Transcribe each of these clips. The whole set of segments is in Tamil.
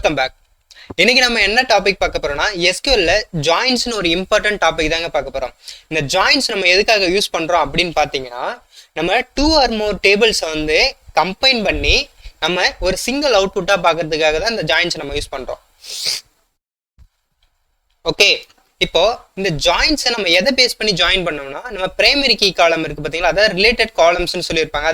Welcome back. இன்னைக்கு நம்ம என்ன டாபிக் பார்க்க போறோம்னா எஸ்கியூஎல்ல ஜாயின்ஸ்னு ஒரு இம்பார்ட்டன்ட் டாபிக் தாங்க பார்க்க போறோம். இந்த ஜாயின்ஸ் நம்ம எதுக்காக யூஸ் பண்றோம் அப்படின்னு பார்த்தீங்கன்னா, நம்ம 2 or more டேபிள்ஸை வந்து கம்பைன் பண்ணி நம்ம ஒரு சிங்கிள் அவுட்புட்டா பார்க்கறதுக்காக தான் இந்த ஜாயின்ஸ் நம்ம யூஸ் பண்றோம். ஓகே, இப்போ இந்த ஜாயின்ஸை நம்ம எதை பேஸ் பண்ணி ஜாயின் பண்ணோம்னா, நம்ம பிரைமரி கீ காலம் இருக்கு பார்த்தீங்களா, அதாவது ரிலேட்டட் காலம்ஸ்னு சொல்லியிருப்பாங்க.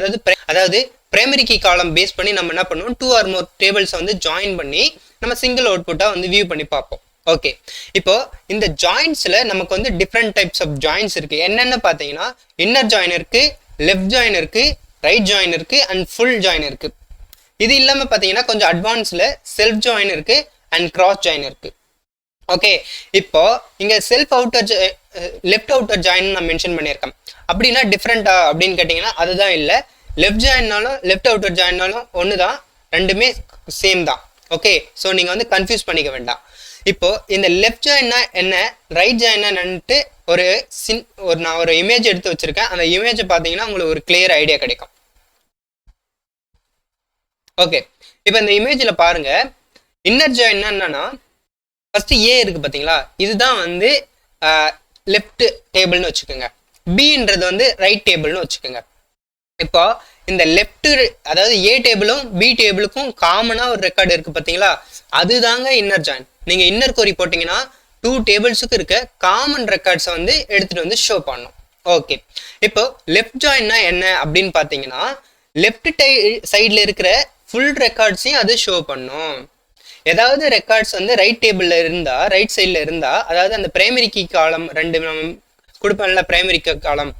அதாவது பிரைமரி கீ காலம் பேஸ் பண்ணி நம்ம என்ன பண்ணுவோம், 2 or more டேபிள்ஸை வந்து ஜாயின் பண்ணி நம்ம சிங்கிள் அவுட்புட்டா வந்து வியூ பண்ணி பார்ப்போம். ஓகே, இப்போ இந்த ஜாயின்ஸ்ல நமக்கு வந்து டிஃப்ரெண்ட் டைப்ஸ் ஆஃப் ஜாயின்ஸ் இருக்கு. என்னென்ன பார்த்தீங்கன்னா, இன்னர் ஜாயின் இருக்கு, லெஃப்ட் ஜாயின் இருக்கு, ரைட் ஜாயின் இருக்கு அண்ட் ஃபுல் ஜாயின் இருக்கு. இது இல்லாமல் பார்த்தீங்கன்னா கொஞ்சம் அட்வான்ஸ்ல செல்ஃப் ஜாயின் இருக்கு அண்ட் கிராஸ் ஜாயின் இருக்கு. ஓகே, இப்போ இங்க self outer left outer join நான் மென்ஷன் பண்ணியிருக்கேன். அப்படின்னா டிஃப்ரெண்டா அப்படின்னு கேட்டிங்கன்னா அதுதான் இல்லை. லெஃப்ட் ஜாயின்னாலும் லெஃப்ட் அவுட்டர் ஜாயின்னாலும் ஒன்று தான், ரெண்டுமே சேம் தான். ஓகே, ஸோ நீங்கள் வந்து கன்ஃபியூஸ் பண்ணிக்க வேண்டாம். இப்போ இந்த லெஃப்ட் ஜாயின்னா என்ன, ரைட் ஜாயின்னா என்னன்ட்டு நான் ஒரு இமேஜ் எடுத்து வச்சிருக்கேன். அந்த இமேஜை பார்த்தீங்கன்னா உங்களுக்கு ஒரு கிளியர் ஐடியா கிடைக்கும். ஓகே, இப்போ இந்த இமேஜில் பாருங்க, இன்னர் ஜாயின்னா என்னன்னா ஃபர்ஸ்ட் ஏ இருக்கு பார்த்தீங்களா, இதுதான் வந்து லெஃப்ட் டேபிள்னு வச்சுக்கோங்க. பின்றது வந்து ரைட் டேபிள்னு வச்சுக்கோங்க. இப்போ இந்த லெஃப்ட், அதாவது ஏ டேபிளும் பி டேபிளுக்கும் காமனா ஒரு ரெக்கார்டு இருக்கு பார்த்தீங்களா, அதுதாங்க இன்னர் ஜாயின். நீங்க இன்னர் கோரி போட்டீங்கன்னா 2 டேபிள்ஸுக்கு இருக்க காமன் ரெக்கார்ட்ஸை வந்து எடுத்துட்டு வந்து ஷோ பண்ணணும். ஓகே, இப்போ லெஃப்ட் ஜாயின்னா என்ன அப்படின்னு பார்த்தீங்கன்னா, லெஃப்ட் சைடில் இருக்கிற ஃபுல் ரெக்கார்ட்ஸையும் அது ஷோ பண்ணும். ஏதாவது ரெக்கார்ட்ஸ் வந்து ரைட் டேபிள்ல இருந்தா, ரைட் சைட்ல இருந்தா, அதாவது அந்த பிரைமரி கீ காலம் ரெண்டு நம்ம கொடுப்பேன்ல, பிரைமரி கீ காலம்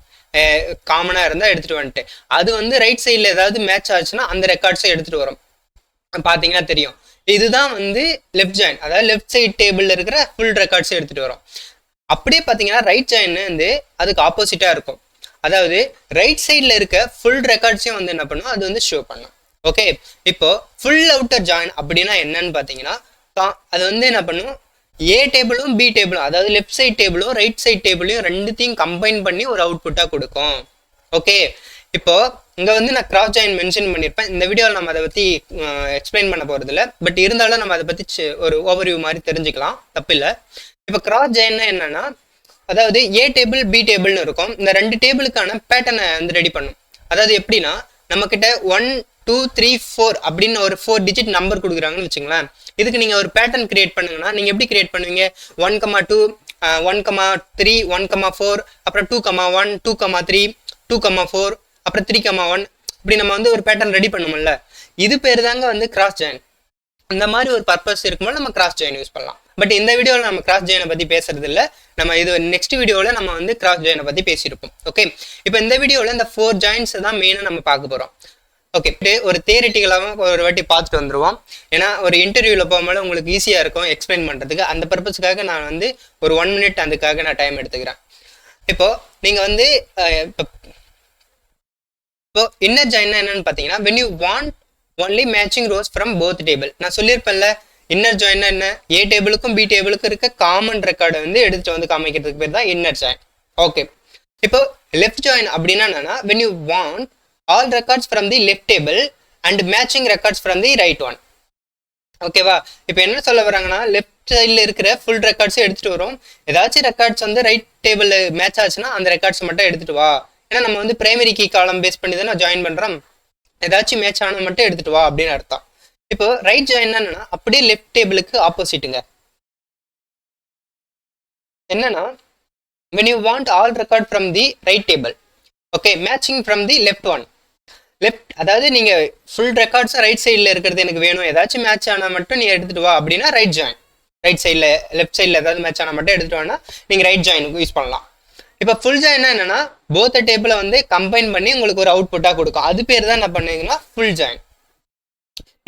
காமனா இருந்தா எடுத்துட்டு வந்துட்டு, அது வந்து ரைட் சைட்ல ஏதாவது மேட்ச் ஆச்சுன்னா அந்த ரெக்கார்ட்ஸை எடுத்துட்டு வரும். பாத்தீங்கன்னா தெரியும், இதுதான் வந்து லெஃப்ட் ஜாயின், அதாவது லெஃப்ட் சைட் டேபிள்ல இருக்கிற ஃபுல் ரெக்கார்ட்ஸை எடுத்துட்டு வரும். அப்படியே பாத்தீங்கன்னா ரைட் ஜாயின் வந்து அதுக்கு ஆப்போசிட்டா இருக்கும். அதாவது ரைட் சைட்ல இருக்க ஃபுல் ரெக்கார்ட்ஸையும் வந்து என்ன பண்ணும், அது வந்து ஷோ பண்ணும். ஓகே, இப்போ ஃபுல் அவுட்டர் ஜாயின் அப்படின்னா என்னன்னு பார்த்தீங்கன்னா, அது வந்து என்ன பண்ணும், ஏ டேபிளும் பி டேபிளும், அதாவது லெஃப்ட் சைட் டேபிளும் ரைட் சைட் டேபிளையும் ரெண்டுத்தையும் கம்பைன் பண்ணி ஒரு அவுட்புட்டாக கொடுக்கும். ஓகே, இப்போ இங்கே வந்து நான் கிராஸ் ஜாயின் மென்ஷன் பண்ணியிருப்பேன். இந்த வீடியோவில் நம்ம அதை பற்றி எக்ஸ்பிளைன் பண்ண போகிறதில்ல, பட் இருந்தாலும் நம்ம அதை பற்றி ஒரு ஓவர்வியூ மாதிரி தெரிஞ்சுக்கலாம், தப்பில்லை. இப்போ கிராஸ் ஜாயின்னா என்னன்னா, அதாவது ஏ டேபிள் பி டேபிள்னு இருக்கும். இந்த 2 டேபிளுக்கான பேட்டர்னை வந்து ரெடி பண்ணும். அதாவது எப்படின்னா, நம்மக்கிட்ட 1 2 3 4 அப்படின்னு ஒரு 4 டிஜிட் நம்பர் கொடுக்குறாங்கன்னு வச்சுங்களேன். இதுக்கு நீங்கள் ஒரு பேட்டர்ன் கிரியேட் பண்ணுங்கன்னா நீங்கள் எப்படி கிரியேட் பண்ணுவீங்க, 1,2 1,3 1,4 அப்புறம் 2,1 2,3 2,4 அப்புறம் 3,1 இப்படி நம்ம வந்து ஒரு பேட்டர்ன் ரெடி பண்ணுவோம்ல. இது பேர் தாங்க வந்து கிராஸ் ஜாயின். இந்த மாதிரி ஒரு பர்பஸ் இருக்கும்போது நம்ம கிராஸ் ஜாயின் யூஸ் பண்ணலாம். பட் இந்த வீடியோவில் நம்ம கிராஸ் ஜாயினை பற்றி பேசுறது இல்லை. நம்ம இது நெக்ஸ்ட் வீடியோவில் நம்ம வந்து கிராஸ் ஜாயினை பற்றி பேசியிருப்போம். ஓகே, இப்போ இந்த வீடியோவில் இந்த 4 ஜாயின்ஸை தான் மெயினாக நம்ம பார்க்க போகிறோம். ஓகே, ஒரு தியரிட்டிக்கலாக ஒரு வாட்டி பார்த்துட்டு வந்துடுவோம். ஏன்னா ஒரு இன்டர்வியூவில் போகும்போது உங்களுக்கு ஈஸியாக இருக்கும் எக்ஸ்பிளைன் பண்ணுறதுக்கு. அந்த பர்பஸுக்காக நான் வந்து ஒரு 1 minute அதுக்காக நான் டைம் எடுத்துக்கிறேன். இப்போது நீங்கள் வந்து இப்போ இன்னர் ஜாயின் என்னன்னு பார்த்தீங்கன்னா, when you want only matching rows from both table. நான் சொல்லியிருப்பேன்ல, இன்னர் ஜாயின் என்ன, ஏ டேபிளுக்கும் பி டேபிளுக்கும் இருக்க காமன் ரெக்கார்டை வந்து எடுத்துட்டு வந்து காமிக்கிறதுக்கு பேர் தான் இன்னர் ஜாயின். ஓகே, இப்போ லெஃப்ட் ஜாயின் அப்படின்னா என்னன்னா, when you want all records from the left table and matching records from the right one. ஓகேவா, இப்போ என்ன சொல்ல வராங்கன்னா, லெஃப்ட் சைடில் இருக்கிற ஃபுல் ரெக்கார்ட்ஸை எடுத்துட்டு வரும். ஏதாச்சும் ரெக்கார்ட்ஸ் வந்து ரைட் டேபிள் மேட்ச் ஆச்சுன்னா அந்த ரெக்கார்ட்ஸ் மட்டும் எடுத்துட்டு வா. ஏன்னா நம்ம வந்து பிரைமரி கீ காலம் பேஸ் பண்ணி தான் ஜாயின் பண்றோம். ஏதாச்சும் மேட்ச் ஆனால் மட்டும் எடுத்துட்டு வா அப்படின்னு அர்த்தம். இப்போ ரைட் ஜாயின் என்னன்னா, அப்படியே லெஃப்ட் டேபிளுக்கு ஆப்போசிட்டுங்க. என்னன்னா, when you want all record from the right table, okay, matching from the left one. Left, அதாவது நீங்க ஃபுல் ரெக்கார்ட்ஸ் ரைட் சைடில் இருக்கிறது எனக்கு வேணும், ஏதாச்சும் மேட்ச் ஆனால் மட்டும் நீ எடுத்துட்டு வா அப்படின்னா ரைட் ஜாயின். ரைட் சைடில் லெஃப்ட் சைடில் ஏதாவது மேட்ச் ஆனால் மட்டும் எடுத்துட்டு வானா நீங்கள் ரைட் ஜாயினுக்கு யூஸ் பண்ணலாம். இப்போ ஃபுல் ஜாயின் என்னன்னா, போத் டேபிளை வந்து கம்பைன் பண்ணி உங்களுக்கு ஒரு அவுட்புட்டாக கொடுக்கும். அது பேர் தான் என்ன பண்ணுவீங்கன்னா ஃபுல் ஜாயின்.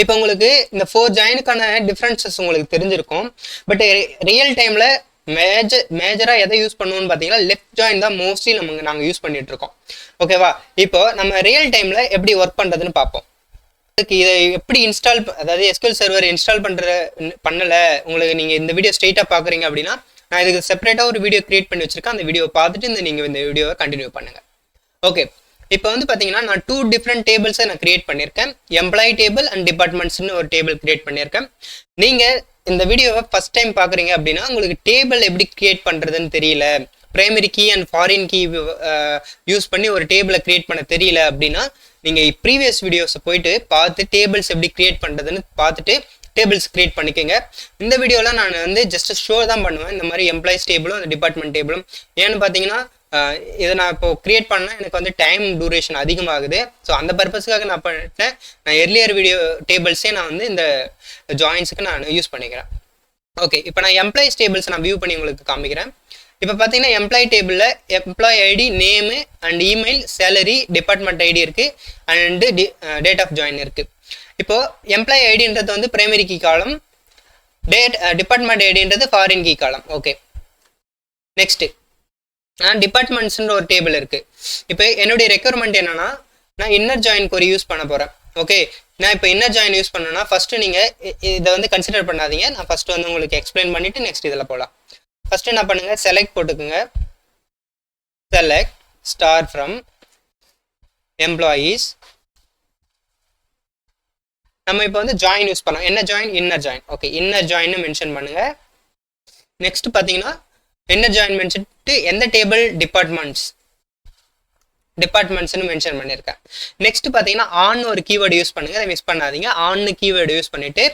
இப்போ உங்களுக்கு இந்த 4 ஜாயினுக்கான டிஃப்ரென்சஸ் உங்களுக்கு தெரிஞ்சிருக்கும். பட் ரியல் டைமில் மேஜராக எதை யூஸ் பண்ணுவோம்னு பார்த்தீங்கன்னா, லெஃப்ட் ஜாயின் தான் மோஸ்ட்லி நாங்கள் யூஸ் பண்ணிட்டு இருக்கோம். ஓகேவா, இப்போ நம்ம ரியல் டைமில் எப்படி ஒர்க் பண்ணுறதுன்னு பார்ப்போம். அதுக்கு இதை எப்படி இன்ஸ்டால், அதாவது எஸ்கியூஎல் சர்வர் இன்ஸ்டால் பண்ணலை உங்களுக்கு, நீங்கள் இந்த வீடியோ ஸ்ட்ரெயிட்டாக பார்க்குறீங்க அப்படின்னா நான் இதுக்கு செப்பரேட்டாக ஒரு வீடியோ கிரியேட் பண்ணி வச்சிருக்கேன். அந்த வீடியோ பார்த்துட்டு நீங்கள் இந்த வீடியோவை கண்டினியூ பண்ணுங்கள். ஓகே, இப்போ வந்து பார்த்தீங்கன்னா நான் 2 டிஃப்ரெண்ட் டேபிள்ஸை நான் கிரியேட் பண்ணியிருக்கேன். எம்ப்ளாயி டேபிள் அண்ட் டிபார்ட்மெண்ட்ஸ்னு ஒரு டேபிள் கிரியேட் பண்ணியிருக்கேன். நீங்கள் இந்த வீடியோவை ஃபஸ்ட் டைம் பார்க்குறீங்க அப்படின்னா உங்களுக்கு டேபிள் எப்படி கிரியேட் பண்ணுறதுன்னு தெரியல, primary key and foreign key use பண்ணி ஒரு டேபிளை கிரியேட் பண்ண தெரியல அப்படின்னா நீங்கள் ப்ரீவியஸ் வீடியோஸை போயிட்டு பார்த்து டேபிள்ஸ் எப்படி கிரியேட் பண்ணுறதுன்னு பார்த்துட்டு டேபிள்ஸ் கிரியேட் பண்ணிக்கோங்க. இந்த வீடியோவில் நான் வந்து ஜஸ்ட் ஷோ தான் பண்ணுவேன், இந்த மாதிரி எம்ப்ளாயிஸ் டேபிளும் அந்த டிபார்ட்மெண்ட் டேபிளும். ஏன்னு பார்த்தீங்கன்னா இதை நான் இப்போ கிரியேட் பண்ணால் எனக்கு வந்து டைம் டூரேஷன் அதிகமாகுது. ஸோ அந்த பர்பஸ்க்காக நான் பண்ணிட்டேன். நான் எர்லியர் வீடியோ டேபிள்ஸே நான் வந்து இந்த ஜாயின்ஸுக்கு நான் யூஸ் பண்ணிக்கிறேன். ஓகே, இப்போ நான் எம்ப்ளாயிஸ் டேபிள்ஸ் நான் வியூ பண்ணி உங்களுக்கு காமிக்கிறேன். இப்போ பார்த்தீங்கன்னா எம்ப்ளாயி டேபிளில் employee ID, name and email, salary, department ID இருக்குது அண்டு டேட் ஆஃப் ஜாயின் இருக்குது. இப்போது எம்ப்ளாயி ஐடின்றது வந்து பிரைமரி கீ காலம், டிபார்ட்மெண்ட் ஐடின்றது foreign key column. Okay, next டிபார்ட்மெண்ட்ஸ்ன்ற ஒரு டேபிள் இருக்குது. இப்போ என்னுடைய ரெக்யர்மெண்ட் என்னன்னா நான் இன்னர் ஜாயின் கொரி யூஸ் பண்ண போகிறேன். ஓகே, நான் இப்போ இன்னர் ஜாயின் யூஸ் பண்ணேன்னா ஃபஸ்ட்டு நீங்கள் இதை வந்து கன்சிடர் பண்ணாதீங்க. நான் ஃபஸ்ட்டு வந்து உங்களுக்கு எக்ஸ்பிளைன் பண்ணிவிட்டு நெக்ஸ்ட் இதில் போகலாம். ஃபஸ்ட்டு என்ன பண்ணுங்கள், செலக்ட் போட்டுக்குங்க. Select star from employees. நம்ம இப்போ வந்து ஜாயின் யூஸ் பண்ணோம். என்ன join? Inner join. Okay, inner ஜாயின்னு மென்ஷன் பண்ணுங்கள். நெக்ஸ்ட் பார்த்தீங்கன்னா இன்னர் ஜாயின் மென்ஷன்ட்டு எந்த டேபிள்? டிபார்ட்மெண்ட்ஸ்னு மென்ஷன் பண்ணியிருக்கேன். நெக்ஸ்ட் பார்த்தீங்கன்னா ஆன் ஒரு கீவேர்டு யூஸ் பண்ணுங்கள், அதை மிஸ் பண்ணாதீங்க. ஆன்னு கீவேர்டு யூஸ் பண்ணிவிட்டு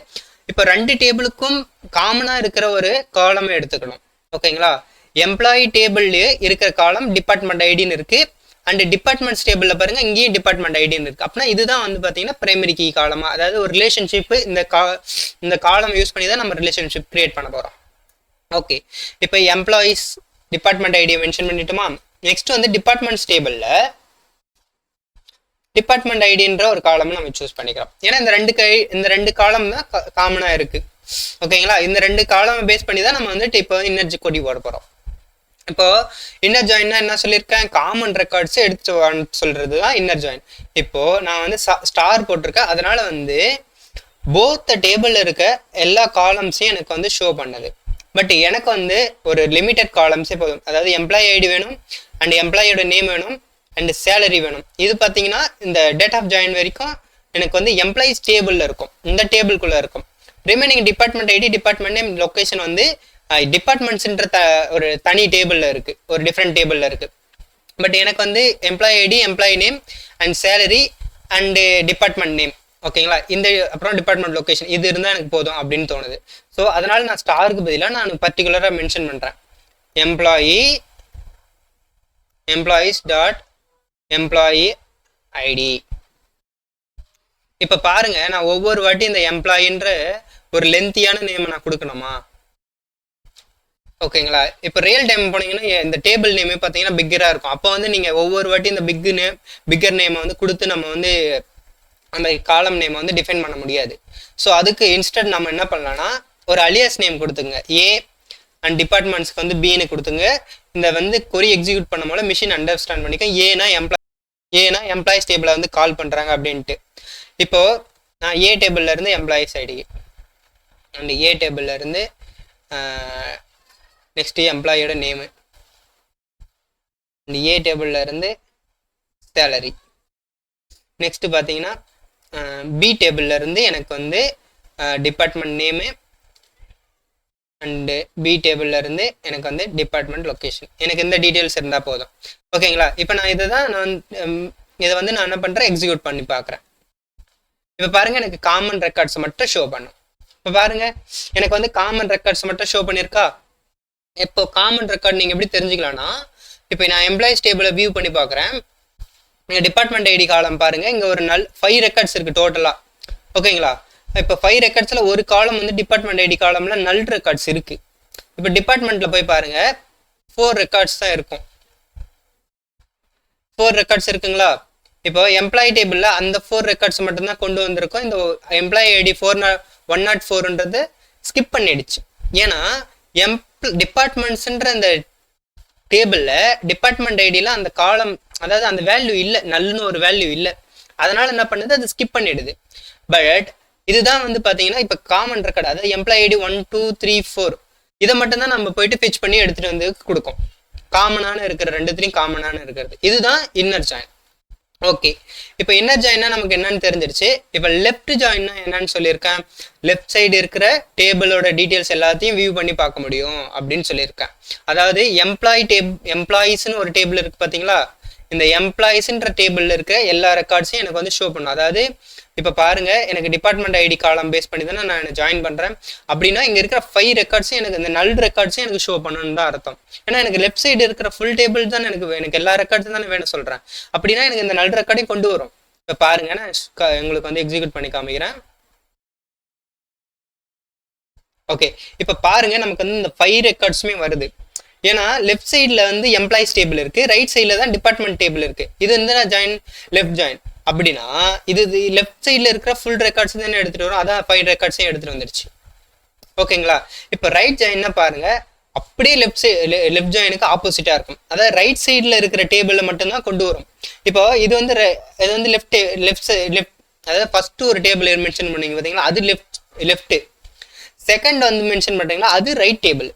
இப்போ 2 டேபிளுக்கும் காமனாக இருக்கிற ஒரு காலமை எடுத்துக்கணும். ஓகேங்களா, எம்ப்ளாயி டேபிள்லேயே இருக்கிற காலம் டிபார்ட்மெண்ட் ஐடின்னு இருக்குது. அண்ட் டிபார்ட்மெண்ட்ஸ் டேபிளில் பாருங்கள், இங்கேயும் டிபார்ட்மெண்ட் ஐடின்னு இருக்குது. அப்படின்னா இதுதான் வந்து பார்த்தீங்கன்னா பிரைமரி கீ காலமாக, அதாவது ஒரு ரிலேஷன்ஷிப்பு இந்த காலம் யூஸ் பண்ணி தான் நம்ம ரிலேஷன்ஷிப் கிரியேட் பண்ண போகிறோம். ஓகே, இப்போ எம்ப்ளாயீஸ் டிபார்ட்மெண்ட் ஐடியை மென்ஷன் பண்ணிட்டோமா. நெக்ஸ்ட் வந்து டிபார்ட்மெண்ட்ஸ் டேபிளில் டிபார்ட்மெண்ட் ஐடின்ற ஒரு காலம் நம்ம சூஸ் பண்ணிக்கிறோம். ஏன்னா இந்த ரெண்டு காலம் தான் காமனாக இருக்குது. ஓகேங்களா, இந்த 2 காலம் பேஸ் பண்ணி தான் நம்ம வந்துட்டு இப்போ இன்னர் கொடி போட போகிறோம். இப்போ இன்னர் ஜாயின்னா என்ன சொல்லியிருக்கேன், காமன் ரெக்கார்ட்ஸ் எடுத்து சொல்கிறது தான் இன்னர் ஜாயின். இப்போது நான் வந்து ஸ்டார் போட்டிருக்கேன், அதனால வந்து போத் டேபிளில் இருக்க எல்லா காலம்ஸையும் எனக்கு வந்து ஷோ பண்ணுது. பட் எனக்கு வந்து ஒரு லிமிட்டட் காலம்ஸே போதும். அதாவது எம்ப்ளாயி ஐடி வேணும், அண்ட் எம்ப்ளாயியோட நேம் வேணும், அண்ட் சேலரி வேணும். இது பார்த்தீங்கன்னா இந்த டேட் ஆஃப் ஜாயின் வரைக்கும் எனக்கு வந்து எம்ப்ளாயிஸ் டேபிளில் இருக்கும், இந்த டேபிள்குள்ளே இருக்கும். Remaining department ID, department name, location வந்து டிபார்ட்மெண்ட்ஸ்ன்ற ஒரு தனி டேபிளில் இருக்குது, ஒரு டிஃப்ரெண்ட் டேபிளில் இருக்குது. பட் எனக்கு வந்து employee ID, employee name and salary and department name, ஓகேங்களா, இந்த அப்புறம் டிபார்ட்மெண்ட் லொக்கேஷன் இது இருந்தால் எனக்கு போதும் அப்படின்னு தோணுது. ஸோ அதனால் நான் ஸ்டாருக்கு பதிலாக நான் பர்டிகுலராக மென்ஷன் பண்ணுறேன், எம்ப்ளாயீஸ் டாட் எம்ப்ளாயி ஐடி. இப்போ பாருங்க, நான் ஒவ்வொரு வாட்டி இந்த எம்ப்ளாயின்ற ஒரு லென்த்தியான நேமை நான் கொடுக்கணுமா? ஓகேங்களா, இப்போ ரியல் டைம் போனீங்கன்னா இந்த டேபிள் நேமே பார்த்தீங்கன்னா பிக்கராக இருக்கும். அப்போ வந்து நீங்கள் ஒவ்வொரு வாட்டி இந்த பிக்கர் நேமை வந்து கொடுத்து நம்ம வந்து அந்த காலம் நேமை வந்து டிஃபைன் பண்ண முடியாது. ஸோ அதுக்கு இன்ஸ்டன்ட் நம்ம என்ன பண்ணலாம்னா ஒரு அலியாஸ் நேம் கொடுத்துங்க. ஏ அண்ட் டிபார்ட்மெண்ட்ஸ்க்கு வந்து பின்னு கொடுத்துங்க. இந்த வந்து கொரி எக்ஸிக்யூட் பண்ணும் போது மிஷின் அண்டர்ஸ்டாண்ட் பண்ணிக்க ஏன்னா எம்ப்ளாயிஸ் டேபிளை வந்து கால் பண்ணுறாங்க அப்படின்ட்டு. இப்போது நான் ஏ டேபிளில் இருந்து எம்ப்ளாயிஸ் ஐடி அண்ட் ஏ டேபிளில் இருந்து நெக்ஸ்ட்டு எம்ப்ளாயியோட நேமு அண்ட் ஏ டேபிளில் இருந்து சேலரி. நெக்ஸ்ட்டு பார்த்தீங்கன்னா பி டேபிளில் இருந்து எனக்கு வந்து டிபார்ட்மெண்ட் நேமு அண்டு பி டேபிளில் இருந்து எனக்கு வந்து டிபார்ட்மெண்ட் லொக்கேஷன். எனக்கு இந்த டீட்டெயில்ஸ் இருந்தால் போதும். ஓகேங்களா, இப்போ நான் இதை வந்து நான் என்ன பண்ணுறேன், எக்ஸிக்யூட் பண்ணி பார்க்குறேன். இப்போ பாருங்கள், எனக்கு காமன் ரெக்கார்ட்ஸ் மட்டும் ஷோ பண்ணும். இப்போ பாருங்கள், எனக்கு வந்து காமன் ரெக்கார்ட்ஸ் மட்டும் ஷோ பண்ணியிருக்கா. இப்போ காமன் ரெக்கார்ட் நீங்கள் எப்படி தெரிஞ்சுக்கலாம்னா, இப்போ நான் எம்ப்ளாயிஸ் டேபிளை வியூ பண்ணி பார்க்குறேன். நீங்கள் டிபார்ட்மெண்ட் ஐடி காலம் பாருங்கள், இங்கே ஒரு 5 ரெக்கார்ட்ஸ் இருக்குது டோட்டலாக. ஓகேங்களா, இப்போ 5 ரெக்கார்ட்ஸில் ஒரு காலம் வந்து டிபார்ட்மெண்ட் ஐடி காலம்ல நல் ரெக்கார்ட்ஸ் இருக்குது. இப்போ டிபார்ட்மெண்ட்டில் போய் பாருங்கள், 4 ரெக்கார்ட்ஸ் தான் இருக்கும். 4 ரெக்கார்ட்ஸ் இருக்குங்களா. இப்போ எம்ப்ளாயி டேபிளில் அந்த 4 ரெக்கார்ட்ஸ் மட்டும்தான் கொண்டு வந்திருக்கோம். இந்த எம்ப்ளாயி ஐடி 104ன்றது ஸ்கிப் பண்ணிடுச்சு. ஏன்னா டிபார்ட்மெண்ட்ஸ்ன்ற அந்த டேபிளில் டிபார்ட்மெண்ட் ஐடியில் அந்த காலம், அதாவது அந்த வேல்யூ இல்லை, நல்லுன்னு ஒரு வேல்யூ இல்லை. அதனால் என்ன பண்ணுது, அது ஸ்கிப் பண்ணிடுது. பட் இதுதான் வந்து பார்த்தீங்கன்னா இப்போ காமன் ரெக்கார்டு, அதாவது எம்ப்ளாயி ஐடி 1 2 3 4 இதை மட்டும்தான் நம்ம போயிட்டு பிச் பண்ணி எடுத்துகிட்டு வந்து கொடுக்கும். காமனான இருக்கிற 2த்துலையும் காமனான இருக்கிறது இதுதான் இன்னர் ஜாயின். ஓகே, இப்போ இன்னர் ஜாயின்னா நமக்கு என்னன்னு தெரிஞ்சிருச்சு. இப்போ லெஃப்ட் ஜாயின்னா என்னன்னு சொல்லியிருக்கேன். லெஃப்ட் சைடு இருக்கிற டேபிளோட டீட்டெயில்ஸ் எல்லாத்தையும் வியூ பண்ணி பார்க்க முடியும் அப்படின்னு சொல்லியிருக்கேன். அதாவது எம்ப்ளாயீஸ்னு ஒரு டேபிள் இருக்கு பார்த்தீங்களா, இந்த எம்ப்ளாயீஸ்ன்ற டேபிளில் இருக்க எல்லா ரெக்கார்ட்ஸையும் எனக்கு வந்து ஷோ பண்ணும். அதாவது இப்போ பாருங்க, எனக்கு டிபார்ட்மெண்ட் ஐடி காலம் பேஸ் பண்ணி தானே நான் ஜாயின் பண்ணுறேன். அப்படின்னா இங்கே இருக்கிற 5 ரெக்கார்ட்ஸும் எனக்கு இந்த நல் ரெக்கார்ட்ஸும் எனக்கு ஷோ பண்ணணும்னு தான் அர்த்தம். ஏன்னா எனக்கு லெஃப்ட் சைடு இருக்கிற ஃபுல் டேபிள் தான் எனக்கு எல்லா ரெக்கார்ட்ஸும் தானே வேணும் சொல்கிறேன். அப்படின்னா எனக்கு இந்த நல் ரெக்கார்டையும் கொண்டு வரும். இப்போ பாருங்க, நான் உங்களுக்கு வந்து எக்ஸிக்யூட் பண்ணி காமிக்கிறேன். ஓகே, இப்போ பாருங்க நமக்கு வந்து இந்த 5 ரெக்கார்ட்ஸுமே வருது. ஏன்னா லெஃப்ட் சைடில் வந்து எம்ப்ளாயிஸ் டேபிள் இருக்கு, ரைட் சைடில் தான் டிபார்ட்மெண்ட் டேபிள் இருக்கு. இது வந்து நான் லெஃப்ட் ஜாயின் அப்படின்னா இது லெஃப்ட் சைடில் இருக்கிற ஃபுல் ரெக்கார்ட்ஸ் தானே எடுத்துட்டு வரும். அதான் 5 ரெக்கார்ட்ஸையும் எடுத்துட்டு வந்துருச்சு. ஓகேங்களா, இப்போ ரைட் ஜாயின்னா பாருங்க, அப்படியே லெஃப்ட் ஜாயினுக்கு ஆப்போசிட்டா இருக்கும். அதாவது ரைட் சைடில் இருக்கிற டேபிளில் மட்டும்தான் கொண்டு வரும். இப்போ இது வந்து லெஃப்ட் அதாவது ஃபர்ஸ்ட் ஒரு டேபிள் மென்ஷன் பண்ணீங்க பார்த்தீங்களா, அது லெஃப்ட். செகண்ட் வந்து மென்ஷன் பண்ணுறீங்களா, அது ரைட் டேபிள்.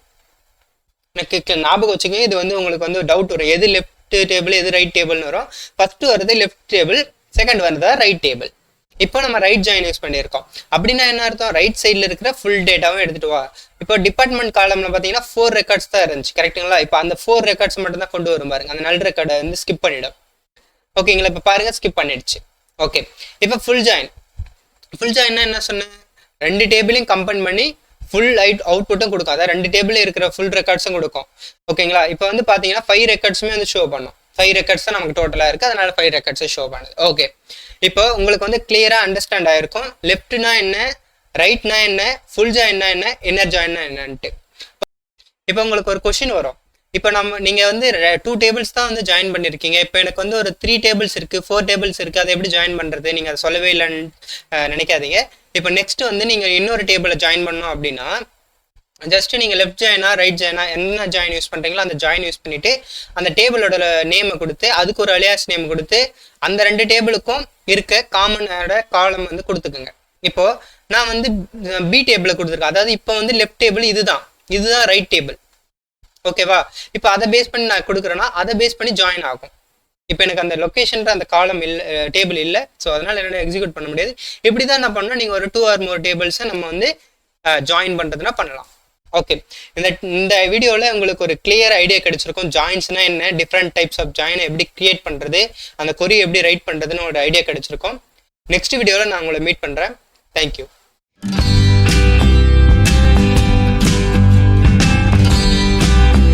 எனக்கு ஞாபகம் வச்சுக்கோங்க, இது வந்து உங்களுக்கு வந்து டவுட் வரும், எது லெஃப்ட் டேபிள் எது ரைட் டேபிள்னு வரும். ஃபர்ஸ்ட் வருது லெஃப்ட் டேபிள், செகண்ட் வருதா ரைட் டேபிள். இப்போ நம்ம ரைட் ஜாயின் யூஸ் பண்ணியிருக்கோம். அப்படின்னா என்ன அர்த்தம், ரைட் சைடில் இருக்கிற ஃபுல் டேட்டாவும் எடுத்துட்டு வா. இப்போ டிபார்ட்மெண்ட் காலம்ல பார்த்தீங்கன்னா 4 ரெக்கார்ட்ஸ் தான் இருந்துச்சு, கரெக்டுங்களா. இப்போ அந்த 4 ரெக்கார்ட்ஸ் மட்டும் தான் கொண்டு வரும் பாருங்க. அந்த நல் ரெக்கார்டை வந்து ஸ்கிப் பண்ணிடும். ஓகேங்களா, இப்போ பாருங்க ஸ்கிப் பண்ணிடுச்சு. ஓகே, இப்போ ஃபுல் ஜாயின்னா என்ன சொன்னேன், 2 டேபிளையும் கம்பைன் பண்ணி ஃபுல் அவுட்புட்டும் கொடுக்கும். அதாவது 2 டேபிள் இருக்கிற ஃபுல் ரெக்கார்ட்ஸும் கொடுக்கும். ஓகேங்களா, இப்போ வந்து பார்த்தீங்கன்னா 5 ரெக்கார்ட்ஸுமே வந்து ஷோ பண்ணும். 5 ரெக்கார்ட்ஸ் தான் நமக்கு டோட்டலாக இருக்குது, அதனால 5 ரெக்கார்ட்ஸும் ஷோ பண்ணுது. ஓகே, இப்போ உங்களுக்கு வந்து கிளியராக அண்டர்ஸ்டாண்ட் ஆயிருக்கும் லெஃப்ட்னா என்ன, ரைட்னா என்ன, ஃபுல் ஜாயின்னா என்ன, இன்னர் ஜாயின்னா என்னன்ட்டு. இப்போ உங்களுக்கு ஒரு கொஷின் வரும். இப்போ நீங்கள் வந்து 2 டேபிள்ஸ் தான் வந்து ஜாயின் பண்ணியிருக்கீங்க. இப்போ எனக்கு வந்து ஒரு 3 டேபிள்ஸ் இருக்குது, 4 டேபிள்ஸ் இருக்குது, அதை எப்படி ஜாயின் பண்ணுறது, நீங்கள் அதை சொல்லவே இல்லைன்னு நினைக்காதீங்க. இப்போ நெக்ஸ்ட் வந்து நீங்கள் இன்னொரு டேபிளை ஜாயின் பண்ணோம் அப்படின்னா ஜஸ்ட் நீங்கள் லெஃப்ட் ஜாயினா ரைட் ஜாயினா என்ன ஜாயின் யூஸ் பண்ணுறீங்களோ அந்த ஜாயின் யூஸ் பண்ணிவிட்டு அந்த டேபிளோட நேமை கொடுத்து அதுக்கு ஒரு அலியாஸ் நேம் கொடுத்து அந்த 2 டேபிளுக்கும் இருக்க காமனோட காலம் வந்து கொடுத்துக்குங்க. இப்போது நான் வந்து பி டேபிளை கொடுத்துருக்கேன். அதாவது இப்போ வந்து லெஃப்ட் டேபிள் இதுதான் ரைட் டேபிள். ஓகேவா, இப்போ அதை பேஸ் பண்ணி நான் கொடுக்குறேன்னா அதை பேஸ் பண்ணி ஜாயின் ஆகும். இப்போ எனக்கு அந்த லொக்கேஷன் அந்த காலம் இல்லை, டேபிள் இல்லை. ஸோ அதனால் என்ன எக்ஸிக்யூட் பண்ண முடியாது. இப்படி தான் நான் பண்ணோம். நீங்கள் ஒரு 2 or more டேபிள்ஸை நம்ம வந்து ஜாயின் பண்ணுறதுனா பண்ணலாம். ஓகே, இந்த வீடியோவில் உங்களுக்கு ஒரு கிளியர் ஐடியா கிடைச்சிருக்கும். ஜாயின்ஸ்னா என்ன, டிஃப்ரெண்ட் டைப்ஸ் ஆஃப் ஜாயினை எப்படி கிரியேட் பண்ணுறது, அந்த கொரி எப்படி ரைட் பண்ணுறதுன்னு ஒரு ஐடியா கிடைச்சிருக்கும். நெக்ஸ்ட் வீடியோவில் நான் உங்களை மீட் பண்ணுறேன். தேங்க்யூ.